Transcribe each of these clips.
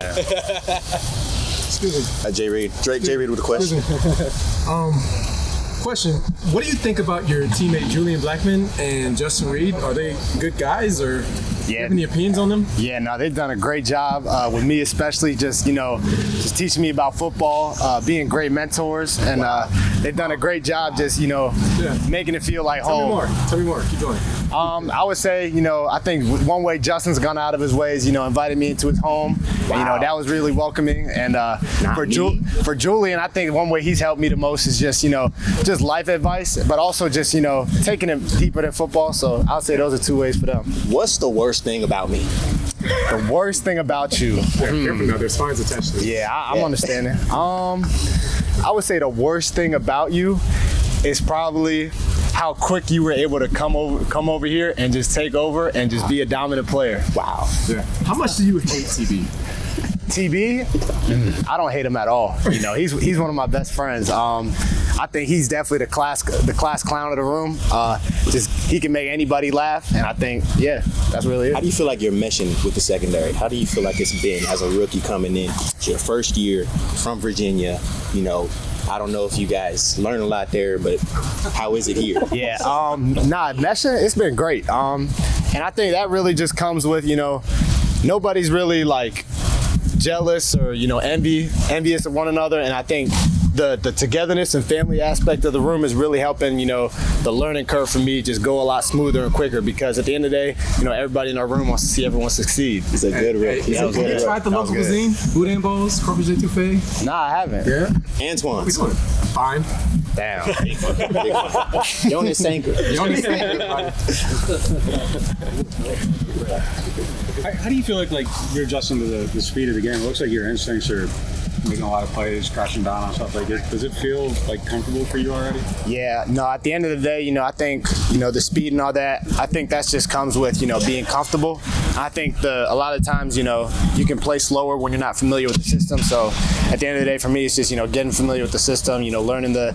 Excuse me. Jay Reed. Jay Reed with a question. Question. What do you think about your teammate Julian Blackmon and Justin Reed? Are they good guys, or do you have any opinions on them? Yeah, no, they've done a great job with me, especially just teaching me about football, being great mentors, and they've done a great job just making it feel like home. Tell me more. Keep going. I would say, I think one way Justin's gone out of his way is, invited me into his home. Wow. And, that was really welcoming. And for Julian, I think one way he's helped me the most is just life advice, but also just, taking him deeper than football. So I'll say those are two ways for them. What's the worst thing about me? The worst thing about you? Careful now, there's fines attached to it. Yeah, I'm understanding. I would say the worst thing about you is probably how quick you were able to come over here and just take over and just be a dominant player. Wow. Yeah. How much do you hate TB? TB? I don't hate him at all. He's one of my best friends. I think he's definitely the class clown of the room. He can make anybody laugh, and I think, that's really it. How do you feel like you're meshing with the secondary? How do you feel like it's been as a rookie coming in? It's your first year from Virginia, I don't know if you guys learn a lot there, but how is it here? Yeah, meshing, it's been great. And I think that really just comes with, nobody's really like jealous or, envious of one another. And I think the togetherness and family aspect of the room is really helping, the learning curve for me just go a lot smoother and quicker, because at the end of the day, everybody in our room wants to see everyone succeed. It's a good rip. Have you tried the local cuisine? Boudin bowls, Corpus Etouffee? Nah, I haven't. Yeah? Antoine's. Fine. Damn. Big one. Jonas Sanker. How do you feel like you're adjusting to the speed of the game? It looks like your instincts are making a lot of plays, crashing down on stuff like it. Does it feel comfortable for you already? Yeah, no, at the end of the day, I think, the speed and all that, I think that just comes with, being comfortable. I think a lot of times, you can play slower when you're not familiar with the system. So at the end of the day, for me, it's just, getting familiar with the system, learning the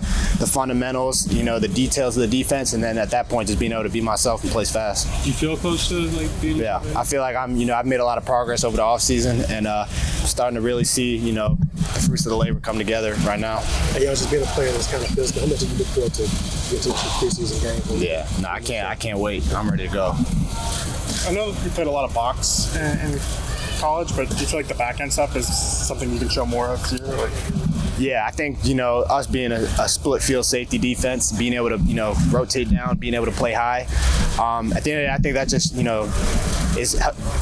fundamentals, the details of the defense, and then at that point, just being able to be myself and play fast. Do you feel close to being? Yeah, I feel like I've made a lot of progress over the offseason, and starting to really see, the fruits of the labor come together right now. Hey, just being a player that's kind of physical, how much do you look forward to get to the preseason game? Yeah, no, I can't wait. I'm ready to go. I know you played a lot of box in college, but do you feel like the back end stuff is something you can show more of here? Yeah, I think, us being a split field safety defense, being able to, rotate down, being able to play high. At the end of the day, I think that just,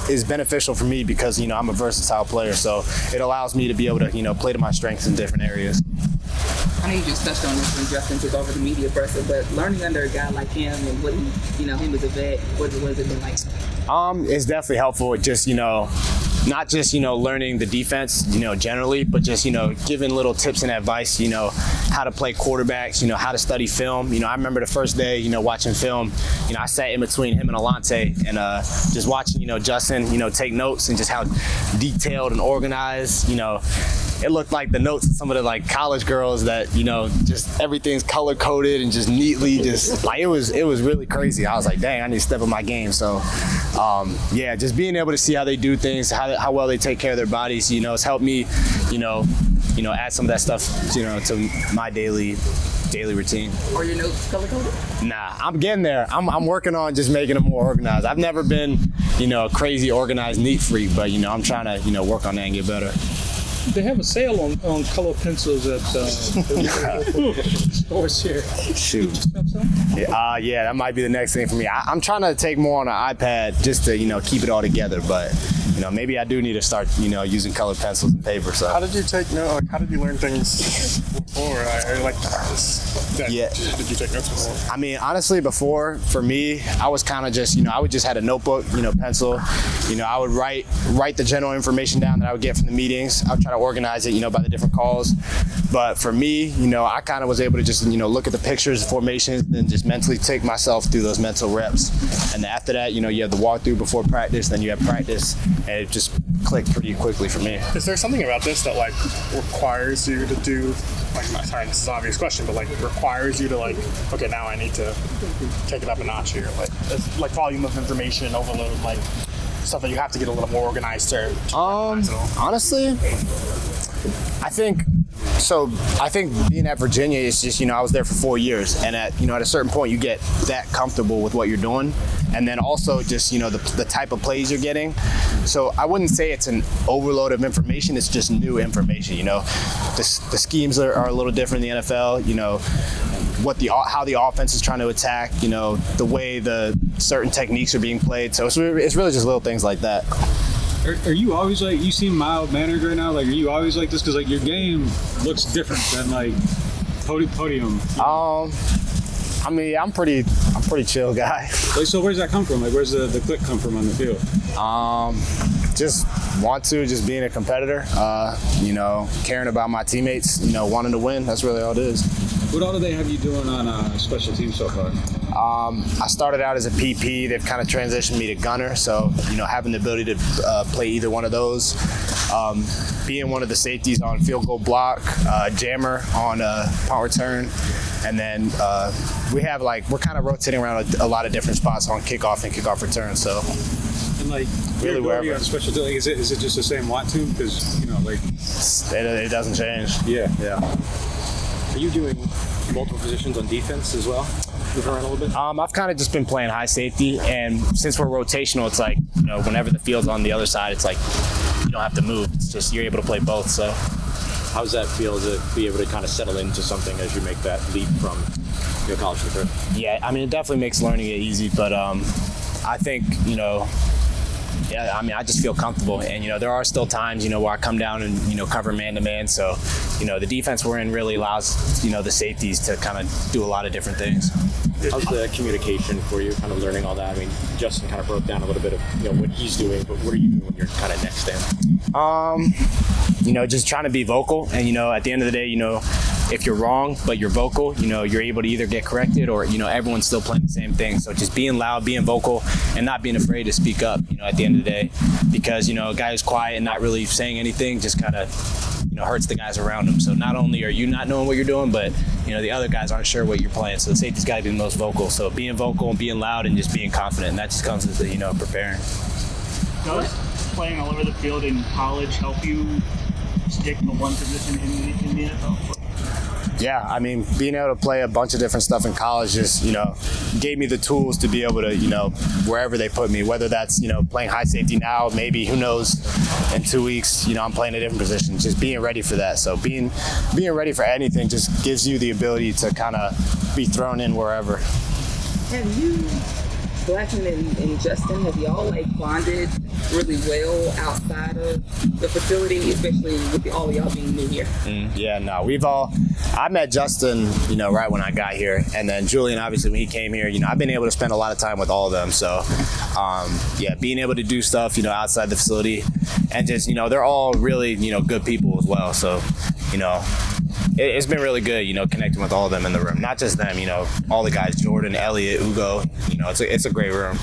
is beneficial for me because, I'm a versatile player. So it allows me to be able to, play to my strengths in different areas. I know you just touched on this when Justin took over the media presser, but learning under a guy like him and what he, him as a vet, what has it been like? It's definitely helpful. Just, not just, learning the defense, generally, but just, giving little tips and advice, how to play quarterbacks, how to study film. I remember the first day, watching film, I sat in between him and Alante and just watching, Justin, take notes and just how detailed and organized, it looked like the notes of some of the college girls that, just everything's color coded and just neatly just it was really crazy. I was like, dang, I need to step up my game. So just being able to see how they do things, how well they take care of their bodies, it's helped me, add some of that stuff, to my daily routine. Are your notes color coded? Nah, I'm getting there. I'm working on just making them more organized. I've never been, a crazy organized neat freak, but I'm trying to, work on that and get better. They have a sale on color pencils at stores here. Shoot. Yeah, that might be the next thing for me. I'm trying to take more on an iPad just to, keep it all together. But, maybe I do need to start, using colored pencils and paper. So. How did you how did you learn things before? How did you take notes before? I mean, honestly, before, for me, I was kind of just, I would just had a notebook, pencil. I would write the general information down that I would get from the meetings. I would try to organize it, by the different calls. But for me, I kind of was able to just, look at the pictures, formations, and just mentally take myself through those mental reps. And after that, you have the walkthrough before practice, then you have practice, and it just clicked pretty quickly for me. Is there something about this that requires you to do, sorry, this is an obvious question, but requires you to okay, now I need to take it up a notch here, volume of information overload, stuff that you have to get a little more organized to Honestly, I think being at Virginia is just, I was there for 4 years, and at a certain point you get that comfortable with what you're doing, and then also just the type of plays you're getting. So I wouldn't say it's an overload of information. It's just new information. The schemes are a little different in the NFL. How the offense is trying to attack. The way the certain techniques are being played. So it's really just little things like that. Are you always like, you seem mild-mannered right now? Like, are you always like this? Because, like, your game looks different than, like, podium. I mean, I'm pretty chill guy. Like, so where's that come from? Like, where's the click come from on the field? Just being a competitor, caring about my teammates, wanting to win. That's really all it is. What all do they have you doing on special teams so far? I started out as a PP. They've kind of transitioned me to gunner, so having the ability to play either one of those, being one of the safeties on field goal block, jammer on punt return, and then we're kind of rotating around a lot of different spots on kickoff and kickoff return. So and like really wherever on special teams, like, is it just the same want to? Because it doesn't change. Yeah. Are you doing multiple positions on defense as well? Moving around a little bit? I've kind of just been playing high safety, and since we're rotational, it's like, whenever the field's on the other side, it's like you don't have to move. It's just you're able to play both. So how does that feel to be able to kind of settle into something as you make that leap from your college to pro? Yeah, I mean, it definitely makes learning it easy, but I think, I just feel comfortable, and there are still times where I come down and cover man-to-man, so the defense we're in really allows the safeties to kind of do a lot of different things. How's the communication for you, kind of learning all that? I mean, Justin kind of broke down a little bit of what he's doing, but what are you doing when you're kind of next to him? Just trying to be vocal, and at the end of the day, if you're wrong but you're vocal, you're able to either get corrected or everyone's still playing the same thing. So just being loud, being vocal, and not being afraid to speak up, at the end of the day, because a guy who's quiet and not really saying anything just kind of hurts the guys around him. So not only are you not knowing what you're doing, but the other guys aren't sure what you're playing. So the safety's got to be the most vocal. So being vocal and being loud and just being confident, and that just comes with preparing. Does playing all over the field in college help you stick to one position in the NFL? Yeah, I mean, being able to play a bunch of different stuff in college just, gave me the tools to be able to, wherever they put me, whether that's, playing high safety now, maybe, who knows, in 2 weeks, I'm playing a different position, just being ready for that. So being ready for anything just gives you the ability to kind of be thrown in wherever. Have you, Blackman and Justin, have y'all bonded really well outside of the facility, especially with all of y'all being new here? Yeah, no, I met Justin, right when I got here, and then Julian, obviously, when he came here, I've been able to spend a lot of time with all of them. So, being able to do stuff, outside the facility, and just, they're all really, good people as well. So, it's been really good, connecting with all of them in the room. Not just them, all the guys, Jordan, Elliot, Ugo. It's a great room.